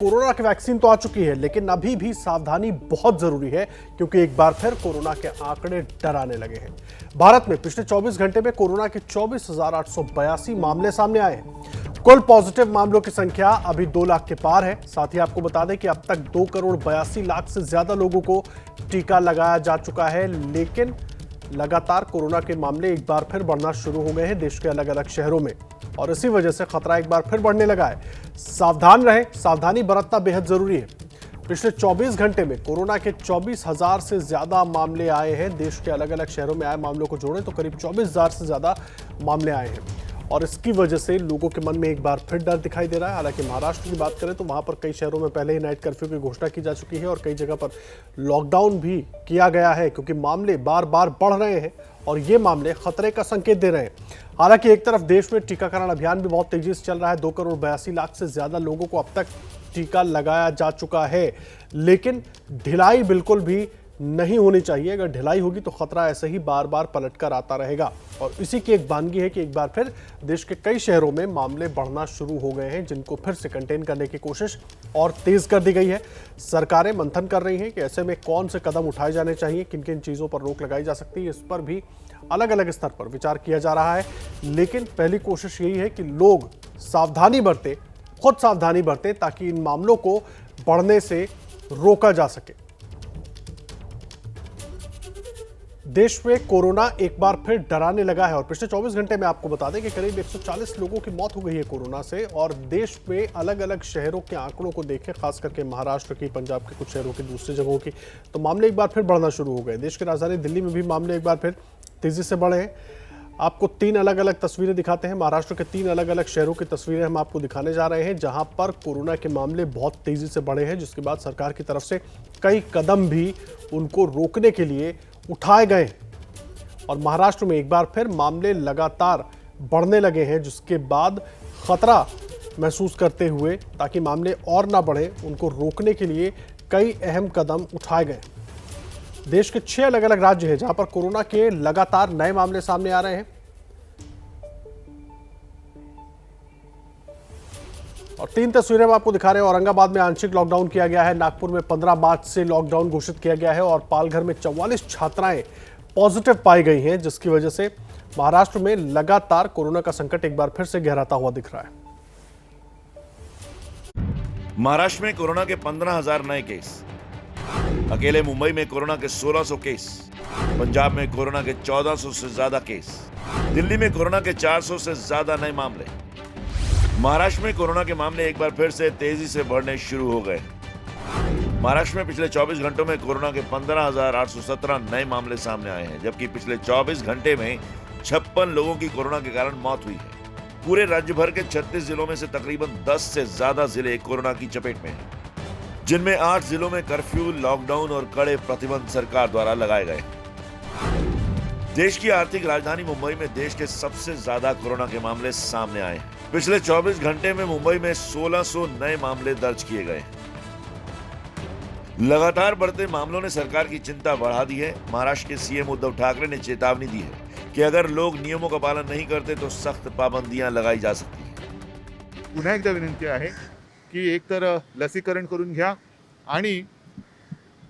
Corona की vaccine तो आ चुकी है, लेकिन अभी भी सावधानी बहुत जरूरी है क्योंकि एक बार फिर कोरोना के आंकड़े डराने लगे हैं। भारत में पिछले 24 घंटे में कोरोना के 24,882 मामले सामने आए हैं। कुल पॉजिटिव मामलों की संख्या अभी 2 लाख के पार है। साथ ही आपको बता दें कि अब तक 2,82,00,000 से ज्यादा लोगों को टीका लगाया जा चुका है, लेकिन लगातार कोरोना के मामले एक बार फिर बढ़ना शुरू हो गए हैं देश के अलग अलग शहरों में, और इसी वजह से खतरा एक बार फिर बढ़ने लगा है। सावधान रहें, सावधानी बरतना बेहद जरूरी है। पिछले 24 घंटे में कोरोना के 24,000 से ज्यादा मामले आए हैं। देश के अलग अलग शहरों में आए मामलों को जोड़ें तो करीब 24,000 से ज्यादा मामले आए हैं, और इसकी वजह से लोगों के मन में एक बार फिर डर दिखाई दे रहा है। हालांकि महाराष्ट्र की बात करें तो वहां पर कई शहरों में पहले ही नाइट कर्फ्यू की घोषणा की जा चुकी है और कई जगह पर लॉकडाउन भी किया गया है, क्योंकि मामले बार बार बढ़ रहे हैं और ये मामले खतरे का संकेत दे रहे हैं। हालांकि एक तरफ देश में टीकाकरण अभियान भी बहुत तेजी से चल रहा है। 2,82,00,000 से ज्यादा लोगों को अब तक टीका लगाया जा चुका है, लेकिन ढिलाई बिल्कुल भी नहीं होनी चाहिए। अगर ढिलाई होगी तो खतरा ऐसे ही बार बार पलटकर आता रहेगा, और इसी की एक वानगी है कि एक बार फिर देश के कई शहरों में मामले बढ़ना शुरू हो गए हैं, जिनको फिर से कंटेन करने की कोशिश और तेज कर दी गई है। सरकारें मंथन कर रही हैं कि ऐसे में कौन से कदम उठाए जाने चाहिए, किन किन चीज़ों पर रोक लगाई जा सकती है, इस पर भी अलग अलग स्तर पर विचार किया जा रहा है। लेकिन पहली कोशिश यही है कि लोग सावधानी बरतें, खुद सावधानी बरतें, ताकि इन मामलों को बढ़ने से रोका जा सके। देश में कोरोना एक बार फिर डराने लगा है, और पिछले 24 घंटे में आपको बता दें कि करीब 140 लोगों की मौत हो गई है कोरोना से। और देश में अलग अलग शहरों के आंकड़ों को देखें, खास करके महाराष्ट्र की, पंजाब के कुछ शहरों की, दूसरी जगहों की, तो मामले एक बार फिर बढ़ना शुरू हो गए। देश की राजधानी दिल्ली में भी मामले एक बार फिर तेजी से बढ़े हैं। आपको 3 अलग अलग तस्वीरें दिखाते हैं। महाराष्ट्र के 3 अलग अलग शहरों की तस्वीरें हम आपको दिखाने जा रहे हैं, जहां पर कोरोना के मामले बहुत तेजी से बढ़े हैं, जिसके बाद सरकार की तरफ से कई कदम भी उनको रोकने के लिए उठाए गए। और महाराष्ट्र में एक बार फिर मामले लगातार बढ़ने लगे हैं, जिसके बाद खतरा महसूस करते हुए, ताकि मामले और ना बढ़े, उनको रोकने के लिए कई अहम कदम उठाए गए। देश के 6 अलग अलग राज्य हैं जहां पर कोरोना के लगातार नए मामले सामने आ रहे हैं, और 3 तस्वीरें हम आपको दिखा रहे हैं। औरंगाबाद में आंशिक लॉकडाउन किया गया है, नागपुर में 15 मार्च से लॉकडाउन घोषित किया गया है, और पालघर में 44 छात्राएं पॉजिटिव पाई गई हैं, जिसकी वजह से महाराष्ट्र में लगातार कोरोना का संकट एक बार फिर से गहराता हुआ दिख रहा है। महाराष्ट्र में कोरोना के 15,000 नए केस, अकेले मुंबई में कोरोना के 1,600 केस, पंजाब में कोरोना के 1,400 से ज्यादा केस, दिल्ली में कोरोना के 400 से ज्यादा नए मामले। महाराष्ट्र में कोरोना के मामले एक बार फिर से तेजी से बढ़ने शुरू हो गए। महाराष्ट्र में पिछले 24 घंटों में कोरोना के 15,817 नए मामले सामने आए हैं, जबकि पिछले 24 घंटे में 56 लोगों की कोरोना के कारण मौत हुई है। पूरे राज्य भर के 36 जिलों में से तकरीबन 10 से ज्यादा जिले कोरोना की चपेट में हैं, जिनमें 8 जिलों में कर्फ्यू, लॉकडाउन और कड़े प्रतिबंध सरकार द्वारा लगाए गए। देश की आर्थिक राजधानी मुंबई में देश के सबसे ज्यादा कोरोना के मामले सामने आए हैं। पिछले 24 घंटे में मुंबई में 1,600 नए मामले दर्ज किए गए। लगातार बढ़ते मामलों ने सरकार की चिंता बढ़ा दी है। महाराष्ट्र के सीएम उद्धव ठाकरे ने चेतावनी दी है कि अगर लोग नियमों का पालन नहीं करते तो सख्त पाबंदियां लगाई जा सकती हैं। पुन्हा एकदा विनंती आहे की एकतर लसीकरण करून घ्या आणि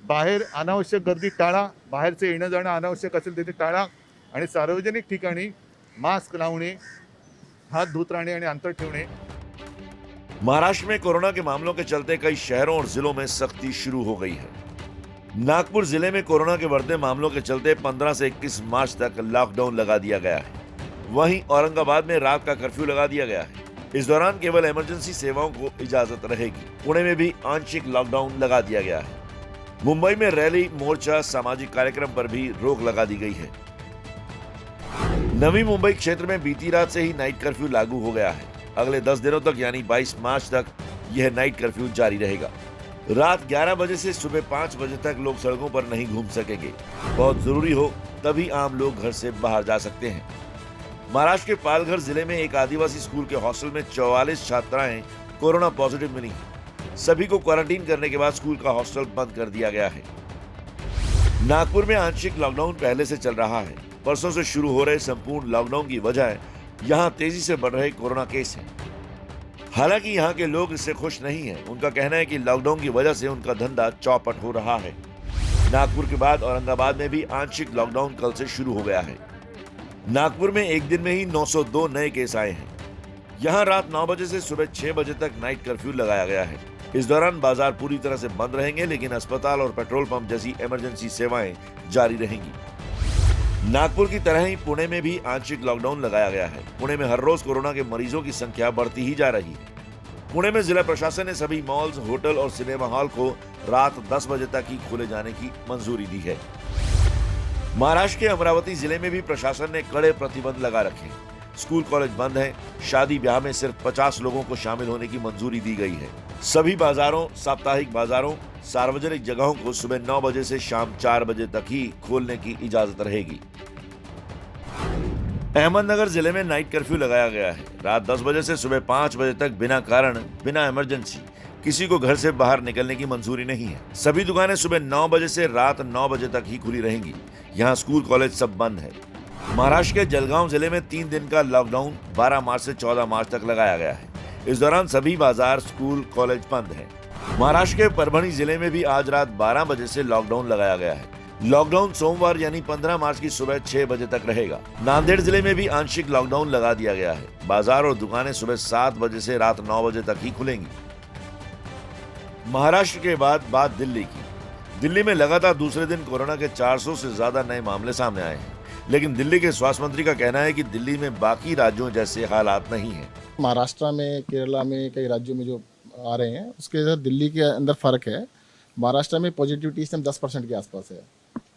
बाहेर अनावश्यक गर्दी टाळा, बाहेरचे येणं जाणं अनावश्यक असेल तिथे टाळा, आणि सार्वजनिक ठिकाणी मास्क लावणे, हाथ धुत राहणे आणि अंतर ठेवणे। महाराष्ट्र में कोरोना के मामलों के चलते कई शहरों और जिलों में सख्ती शुरू हो गई है। नागपुर जिले में कोरोना के बढ़ते मामलों के चलते 15 से 21 मार्च तक लॉकडाउन लगा दिया गया है। वहीं औरंगाबाद में रात का कर्फ्यू लगा दिया गया है। इस दौरान केवल इमरजेंसी सेवाओं को इजाजत रहेगी। पुणे में भी आंशिक लॉकडाउन लगा दिया गया है। मुंबई में रैली, मोर्चा, सामाजिक कार्यक्रम पर भी रोक लगा दी गई है। नवी मुंबई क्षेत्र में बीती रात से ही नाइट कर्फ्यू लागू हो गया है। अगले 10 दिनों तक यानी 22 मार्च तक यह नाइट कर्फ्यू जारी रहेगा। रात 11 बजे से सुबह 5 बजे तक लोग सड़कों पर नहीं घूम सकेंगे। बहुत जरूरी हो तभी आम लोग घर से बाहर जा सकते हैं। महाराष्ट्र के पालघर जिले में एक आदिवासी स्कूल के हॉस्टल में 44 छात्राएं कोरोना पॉजिटिव मिली। सभी को क्वारंटीन करने के बाद स्कूल का हॉस्टल बंद कर दिया गया है। नागपुर में आंशिक लॉकडाउन पहले से चल रहा है। परसों से शुरू हो रहे संपूर्ण लॉकडाउन की वजह यहां तेजी से बढ़ रहे कोरोना केस हैं। हालांकि यहाँ के लोग इससे खुश नहीं हैं। उनका कहना है कि लॉकडाउन की वजह से उनका धंधा चौपट हो रहा है। नागपुर के बाद औरंगाबाद में भी आंशिक लॉकडाउन कल से शुरू हो गया है। नागपुर में एक दिन में ही 902 नए केस आए हैं। यहाँ रात 9 बजे से सुबह 6 बजे तक नाइट कर्फ्यू लगाया गया है। इस दौरान बाजार पूरी तरह से बंद रहेंगे, लेकिन अस्पताल और पेट्रोल पंप जैसी इमरजेंसी सेवाएं जारी रहेंगी। नागपुर की तरह ही पुणे में भी आंशिक लॉकडाउन लगाया गया है। पुणे में हर रोज कोरोना के मरीजों की संख्या बढ़ती ही जा रही है। पुणे में जिला प्रशासन ने सभी मॉल्स, होटल और सिनेमा हॉल को रात 10 बजे तक ही खोले जाने की मंजूरी दी है। महाराष्ट्र के अमरावती जिले में भी प्रशासन ने कड़े प्रतिबंध लगा रखे हैं। स्कूल कॉलेज बंद हैं। शादी ब्याह में सिर्फ 50 लोगों को शामिल होने की मंजूरी दी गई है। सभी बाजारों, साप्ताहिक बाजारों, सार्वजनिक जगहों को सुबह 9 बजे से शाम 4 बजे तक ही खोलने की इजाजत रहेगी। अहमदनगर जिले में नाइट कर्फ्यू लगाया गया है। रात 10 बजे से सुबह 5 बजे तक बिना कारण, बिना इमरजेंसी किसी को घर से बाहर निकलने की मंजूरी नहीं है। सभी दुकानें सुबह 9 बजे से रात 9 बजे तक ही खुली रहेंगी। यहाँ स्कूल कॉलेज सब बंद है। महाराष्ट्र के जलगांव जिले में 3 दिन का लॉकडाउन 12 मार्च से 14 मार्च तक लगाया गया है। इस दौरान सभी बाजार, स्कूल, कॉलेज बंद है। महाराष्ट्र के परभणी जिले में भी आज रात 12 बजे से लॉकडाउन लगाया गया है। लॉकडाउन सोमवार यानी 15 मार्च की सुबह 6 बजे तक रहेगा। नांदेड़ जिले में भी आंशिक लॉकडाउन लगा दिया गया है। बाजार और दुकानें सुबह 7 बजे से रात 9 बजे तक ही खुलेंगी। महाराष्ट्र के बाद बात दिल्ली की। दिल्ली में लगातार दूसरे दिन कोरोना के 400 से ज्यादा नए मामले सामने आए हैं, लेकिन दिल्ली के स्वास्थ्य मंत्री का कहना है कि दिल्ली में बाकी राज्यों जैसे हालात नहीं है। महाराष्ट्र में, केरला में, कई राज्यों में जो आ रहे हैं उसके साथ दिल्ली के अंदर फर्क है। महाराष्ट्र में पॉजिटिविटी इस टाइम 10% के आसपास है।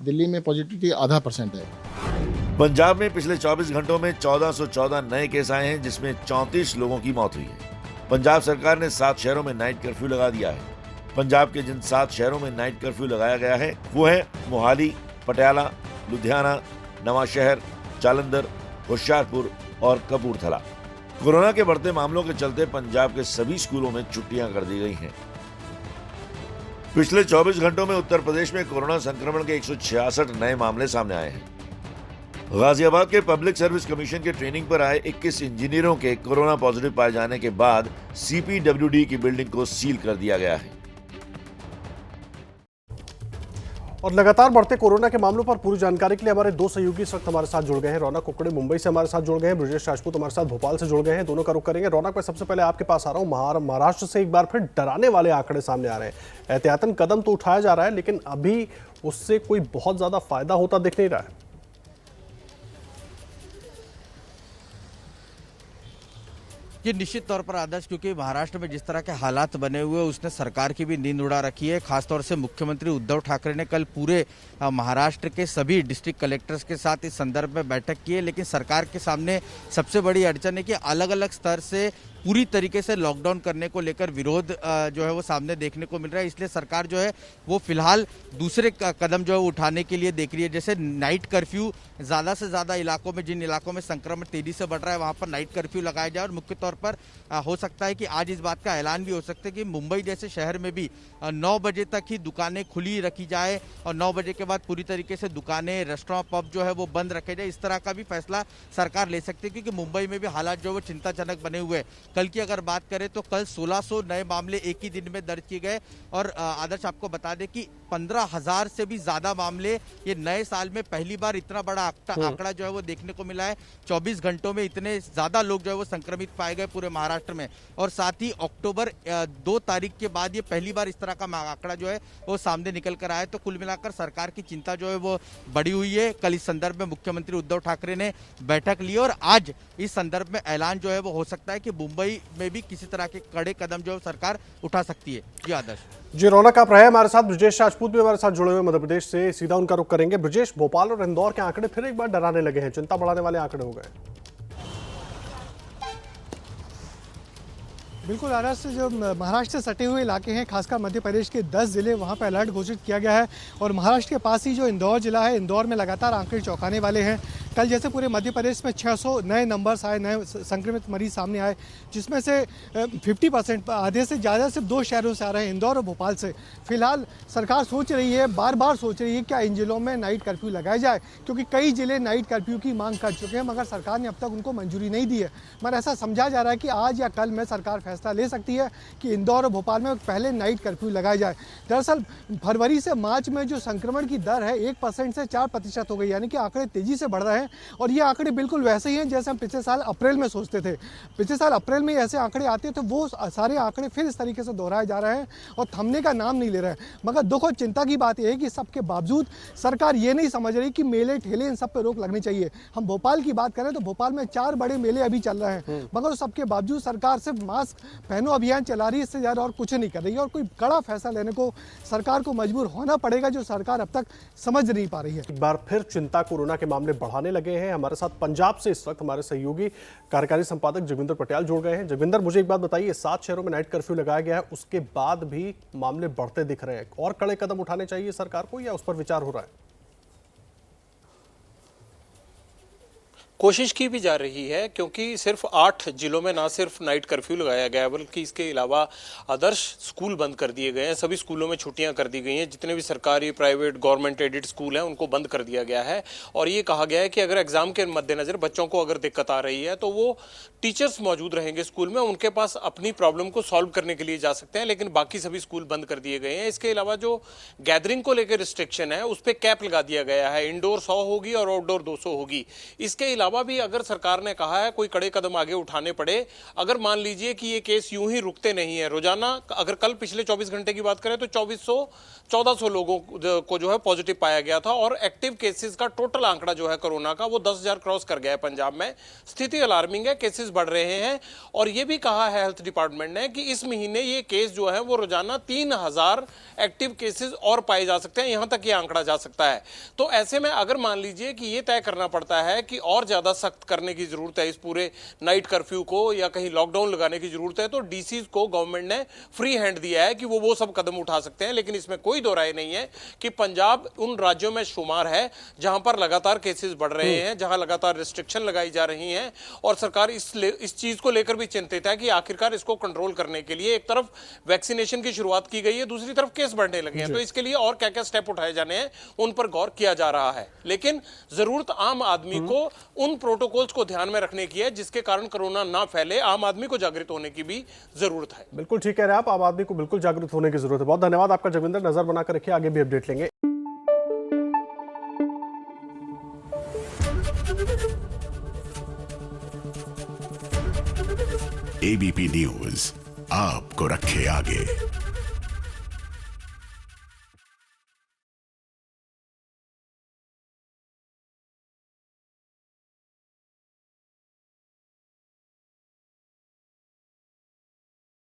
दिल्ली में पॉजिटिविटी आधा % है। पंजाब में पिछले 24 घंटों में 1414 नए केस आए हैं, जिसमें 34 लोगों की मौत हुई है। पंजाब सरकार ने 7 शहरों में नाइट कर्फ्यू लगा दिया है। पंजाब के जिन 7 शहरों में नाइट कर्फ्यू लगाया गया है वो है मोहाली, पटियाला, लुधियाना, नवांशहर, जालंधर, होशियारपुर और कपूरथला। कोरोना के बढ़ते मामलों के चलते पंजाब के सभी स्कूलों में छुट्टियां कर दी गई हैं। पिछले 24 घंटों में उत्तर प्रदेश में कोरोना संक्रमण के 166 नए मामले सामने आए हैं। गाजियाबाद के पब्लिक सर्विस कमीशन के ट्रेनिंग पर आए 21 इंजीनियरों के कोरोना पॉजिटिव पाए जाने के बाद CPWD की बिल्डिंग को सील कर दिया गया है। और लगातार बढ़ते कोरोना के मामलों पर पूरी जानकारी के लिए हमारे 2 सहयोगी इस वक्त हमारे साथ जुड़ गए हैं। रौनक कुकड़े मुंबई से हमारे साथ जुड़ गए हैं, ब्रजेश राजपूत हमारे साथ भोपाल से जुड़ गए हैं। दोनों का रुख करेंगे। रौनक, मैं सबसे पहले आपके पास आ रहा हूँ। महाराष्ट्र से एक बार फिर डराने वाले आंकड़े सामने आ रहे हैं। एहतियातन कदम तो उठाया जा रहा है, लेकिन अभी उससे कोई बहुत ज्यादा फायदा होता दिख नहीं रहा है। ये निश्चित तौर पर आदर्श, क्योंकि महाराष्ट्र में जिस तरह के हालात बने हुए उसने सरकार की भी नींद उड़ा रखी है। खासतौर से मुख्यमंत्री उद्धव ठाकरे ने कल पूरे महाराष्ट्र के सभी डिस्ट्रिक्ट कलेक्टर्स के साथ इस संदर्भ में बैठक की है, लेकिन सरकार के सामने सबसे बड़ी अड़चन है कि अलग अलग स्तर से पूरी तरीके से लॉकडाउन करने को लेकर विरोध जो है वो सामने देखने को मिल रहा है। इसलिए सरकार जो है वो फिलहाल दूसरे कदम जो है उठाने के लिए देख रही है। जैसे नाइट कर्फ्यू, ज़्यादा से ज़्यादा इलाकों में, जिन इलाकों में संक्रमण तेजी से बढ़ रहा है वहाँ पर नाइट कर्फ्यू लगाया जाए। और मुख्य तौर पर हो सकता है कि आज इस बात का ऐलान भी हो सकता है कि मुंबई जैसे शहर में भी 9 बजे तक ही दुकानें खुली रखी जाए और 9 बजे के बाद पूरी तरीके से दुकानें, रेस्टोरेंट, पब जो है वो बंद रखे जाए। इस तरह का भी फैसला सरकार ले सकती है, क्योंकि मुंबई में भी हालात जो है वो चिंताजनक बने हुए हैं। कल की अगर बात करें तो कल 1600 नए मामले एक ही दिन में दर्ज किए गए। और आदर्श, आपको बता दें कि 15,000 से भी ज्यादा मामले ये नए साल में पहली बार इतना बड़ा आंकड़ा जो है वो देखने को मिला है। 24 घंटों में इतने ज्यादा लोग जो है वो संक्रमित पाए गए पूरे महाराष्ट्र में। और साथ ही अक्टूबर 2 तारीख के बाद ये पहली बार इस तरह का आंकड़ा जो है वो सामने निकल कर आया। तो कुल मिलाकर सरकार की चिंता जो है वो बढ़ी हुई है। कल इस संदर्भ में मुख्यमंत्री उद्धव ठाकरे ने बैठक ली और आज इस संदर्भ में ऐलान जो है वो हो सकता है कि मुंबई में भी किसी तरह के कड़े कदम जो सरकार उठा सकती है। जी आदर्श। जी रौनक, आप रहे हमारे साथ। ब्रजेश राजपूत भी हमारे साथ जुड़े हुए मध्य प्रदेश से, सीधा उनका रुख करेंगे। ब्रजेश, भोपाल और इंदौर के आंकड़े फिर एक बार डराने लगे हैं, चिंता बढ़ाने वाले आंकड़े हो गए। बिल्कुल आदर्श, जो महाराष्ट्र से सटे हुए इलाके हैं, खासकर मध्य प्रदेश के 10 जिले, वहाँ पर अलर्ट घोषित किया गया है। और महाराष्ट्र के पास ही जो इंदौर जिला है, इंदौर में लगातार आंकड़े चौंकाने वाले हैं। कल जैसे पूरे मध्य प्रदेश में 600 नए नंबर्स आए, नए संक्रमित मरीज सामने आए, जिसमें से 50%, आधे से ज़्यादा सिर्फ 2 शहरों से आ रहे हैं, इंदौर और भोपाल से। फिलहाल सरकार सोच रही है, बार बार सोच रही है क्या इन जिलों में नाइट कर्फ्यू लगाया जाए, क्योंकि कई जिले नाइट कर्फ्यू की मांग कर चुके हैं, मगर सरकार ने अब तक उनको मंजूरी नहीं दी है। मगर ऐसा समझा जा रहा है कि आज या कल में सरकार फैसला फैसला ले सकती है कि इंदौर और भोपाल में पहले नाइट कर्फ्यू लगाया जाए। दरअसल फरवरी से मार्च में जो संक्रमण की दर है 1% से 4% हो गई, यानी कि आंकड़े तेजी से बढ़ रहे हैं और ये आंकड़े बिल्कुल वैसे ही हैं जैसे हम पिछले साल अप्रैल में सोचते थे। पिछले साल अप्रैल में ऐसे आंकड़े आते तो वो सारे आंकड़े फिर इस तरीके से दोहराए जा रहे हैं और थमने का नाम नहीं ले रहे हैं। मगर दुख और चिंता की बात यह है कि सबके बावजूद सरकार ये नहीं समझ रही कि मेले ठेले इन सब पे रोक लगनी चाहिए। हम भोपाल की बात करें तो भोपाल में 4 बड़े मेले अभी चल रहे हैं, मगर सबके बावजूद सरकार सिर्फ मास्क पहनो अभियान चला रही है, इससे ज़्यादा और कुछ नहीं कर रही है और कोई बड़ा फैसला लेने को सरकार को मजबूर होना पड़ेगा, जो सरकार अब तक समझ नहीं पा रही है। एक बार फिर चिंता कोरोना के मामले बढ़ाने लगे हैं। हमारे साथ पंजाब से इस वक्त हमारे सहयोगी कार्यकारी संपादक जगविंदर पटियाल जुड़ गए हैं। जगविंदर, मुझे एक बात बताइए, 7 शहरों में नाइट कर्फ्यू लगाया गया है, उसके बाद भी मामले बढ़ते दिख रहे हैं, और कड़े कदम उठाने चाहिए सरकार को या उस पर विचार हो रहा है? कोशिश की भी जा रही है, क्योंकि सिर्फ 8 जिलों में ना सिर्फ नाइट कर्फ्यू लगाया गया है बल्कि इसके अलावा आदर्श स्कूल बंद कर दिए गए हैं। सभी स्कूलों में छुट्टियां कर दी गई हैं। जितने भी सरकारी, प्राइवेट, गवर्नमेंट एडेड स्कूल हैं उनको बंद कर दिया गया है और ये कहा गया है कि अगर एग्जाम के मद्देनजर बच्चों को अगर दिक्कत आ रही है तो वो टीचर्स मौजूद रहेंगे स्कूल में, उनके पास अपनी प्रॉब्लम को सॉल्व करने के लिए जा सकते हैं, लेकिन बाकी सभी स्कूल बंद कर दिए गए हैं। इसके अलावा जो गैदरिंग को लेकर रिस्ट्रिक्शन है उस पर कैप लगा दिया गया है, इंडोर 100 होगी और आउटडोर 200 होगी। इसके अलावा भी अगर सरकार ने कहा है कोई कड़े कदम आगे उठाने पड़े, अगर मान लीजिए कि ये केस यूं ही रुकते नहीं है, रोजाना अगर कल पिछले 24 घंटे की बात करें तो 1400 लोगों को जो है पॉजिटिव पाया गया था और एक्टिव केसेस का टोटल आंकड़ा जो है कोरोना का वो 10,000 क्रॉस कर गया है पंजाब में। स्थिति अलार्मिंग है, केसेस बढ़ रहे हैं और ये भी कहा है हेल्थ डिपार्टमेंट ने कि इस महीने ये केस जो है वो रोजाना 3000 एक्टिव केसेस और पाए जा सकते हैं, यहां तक ये आंकड़ा जा सकता है। तो ऐसे में अगर मान लीजिए कि ये तय करना पड़ता है कि और ज्यादा सख्त करने की जरूरत है इस पूरे नाइट कर्फ्यू को या कहीं लॉकडाउन लगाने की जरूरत है, तो डीसी को गवर्नमेंट ने फ्री हैंड दिया है कि वो सब कदम उठा सकते हैं। लेकिन इसमें कोई दो राय नहीं है कि पंजाब उन राज्यों में शुमार है जहां पर लगातार केसेस बढ़ रहे हैं, जहां लगातार रिस्ट्रिक्शन लगाई जा रही हैं और सरकार इस चीज को लेकर भी चिंतित है कि आखिरकार इसको कंट्रोल करने के लिए एक तरफ वैक्सीनेशन की शुरुआत की गई है, दूसरी तरफ केस बढ़ने लगे हैं, तो इसके लिए और क्या क्या स्टेप उठाए जाने हैं उन पर गौर किया जा रहा है। लेकिन जरूरत आम आदमी को उन प्रोटोकॉल्स को ध्यान में रखने की है जिसके कारण कोरोना ना फैले। आम आदमी को जागृत होने की भी जरूरत है। बिल्कुल ठीक कह रहे हैं आप, आम आदमी को बिल्कुल जागरूक होने की जरूरत है। बहुत धन्यवाद आपका जगविंदर, नजर बनाकर रखिए, आगे भी अपडेट लेंगे। एबीपी न्यूज आपको रखे आगे।